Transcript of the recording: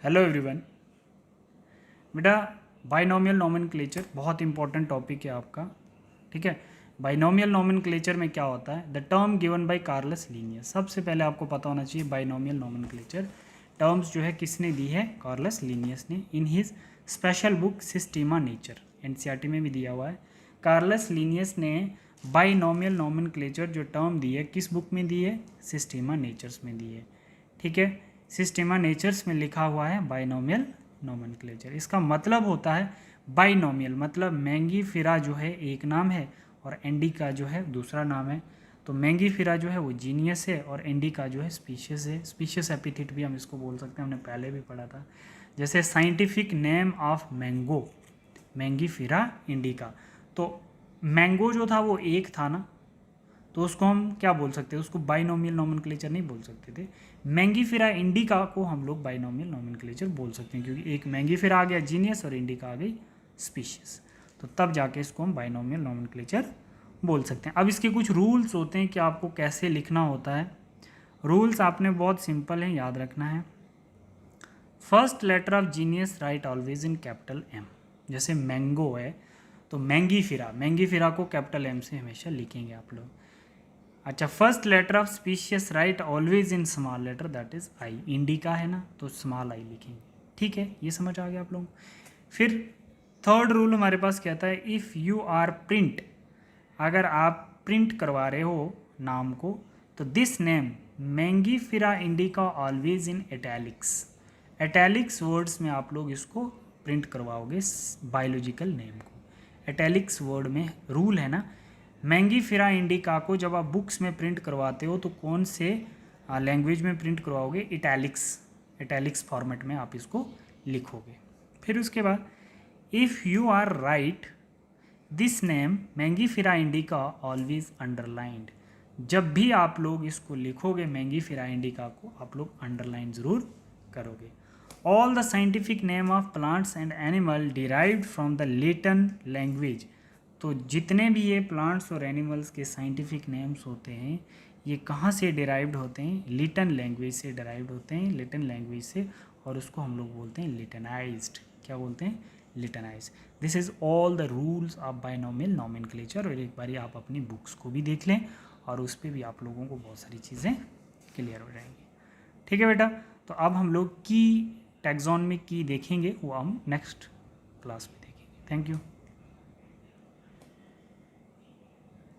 Hello everyone. बेटा binomial nomenclature बहुत important topic है आपका। ठीक है, बाइनोमियल नोमेनक्लेचर में क्या होता है? The term given by Carolus Linnaeus. सबसे पहले आपको पता होना चाहिए बाइनोमियल नोमेनक्लेचर टर्म्स जो है किसने दी है? कार्लस लीनियस ने, in his special book Systema Naturae. NCERT में भी दिया हुआ है। कार्लस लीनियस ने बाइनोमियल नोमेनक्लेचर जो टर्म दी है किस बुक में दी है? सिस्टीमा नेचर्स में दी है। ठीक है, सिस्टीमा नेचर्स में लिखा हुआ है बाइनोमियल नोमेनक्लेचर। इसका मतलब होता है बाइनोमियल मतलब मैंगीफेरा जो है एक नाम है और इंडिका जो है दूसरा नाम है। तो मैंगीफेरा जो है वो जीनियस है और इंडिका जो है स्पीशीज है। स्पीशीज एपिथेट भी हम इसको बोल सकते हैं, हमने पहले भी पढ़ा था। जैसे scientific name of mango Mangifera indica. तो मैंगो जो था वो एक था ना, तो उसको हम क्या बोल सकते हैं? उसको बाइनोमियल नोमेनक्लेचर नहीं बोल सकते थे। मैंगीफेरा इंडिका को हम लोग बाइनोमियल नोमेनक्लेचर बोल सकते हैं, क्योंकि एक मैंगीफेरा आ गया जीनियस और इंडिका आ गई स्पीशीज। तो तब जाके इसको हम बाइनोमियल नोमेनक्लेचर बोल सकते हैं। अब इसके कुछ रूल्स होते हैं कि आपको कैसे लिखना होता है। रूल्स आपने बहुत सिंपल है, याद रखना है। First letter of genus write always in capital M. जैसे मैंगो है तो मैंगीफेरा को कैपिटल एम से हमेशा लिखेंगे आप लोग। अच्छा, first letter of species write always in small letter, that is I. Indica है ना, तो स्मॉल आई लिखेंगे। ठीक है, ये समझ आ गया आप लोग। फिर थर्ड रूल हमारे पास कहता है इफ़ यू आर प्रिंट, अगर आप प्रिंट करवा रहे हो नाम को, तो this name Mangifera indica always in italics. Italics words में आप लोग इसको प्रिंट करवाओगे बायोलॉजिकल नेम को। इटैलिक्स वर्ड में रूल है ना, मैंगीफेरा इंडिका को जब आप बुक्स में प्रिंट करवाते हो तो कौन से लैंग्वेज में प्रिंट करवाओगे? इटैलिक्स फॉर्मेट में आप इसको लिखोगे। फिर उसके बाद if you are write this name Mangifera indica always underlined. जब भी आप लोग इसको लिखोगे मैंगीफेरा इंडिका को, आप लोग अंडरलाइन ज़रूर करोगे। All the scientific name of plants and animal derived from the Latin language. तो जितने भी ये प्लांट्स और एनिमल्स के साइंटिफिक नेम्स होते हैं ये कहाँ से डिराइव्ड होते हैं? लैटिन लैंग्वेज से डिराइव्ड होते हैं, लैटिन लैंग्वेज से। और उसको हम लोग बोलते हैं लैटिनाइज्ड। क्या बोलते हैं? Latinised. This is all the rules of binomial nomenclature. और एक बारी आप अपनी बुक्स को भी देख लें और उस पर भी आप लोगों को बहुत सारी चीज़ें क्लियर हो जाएंगी। ठीक है बेटा, तो अब हम लोग की टैक्सोनॉमी की देखेंगे, वो हम नेक्स्ट क्लास में देखेंगे। Thank you.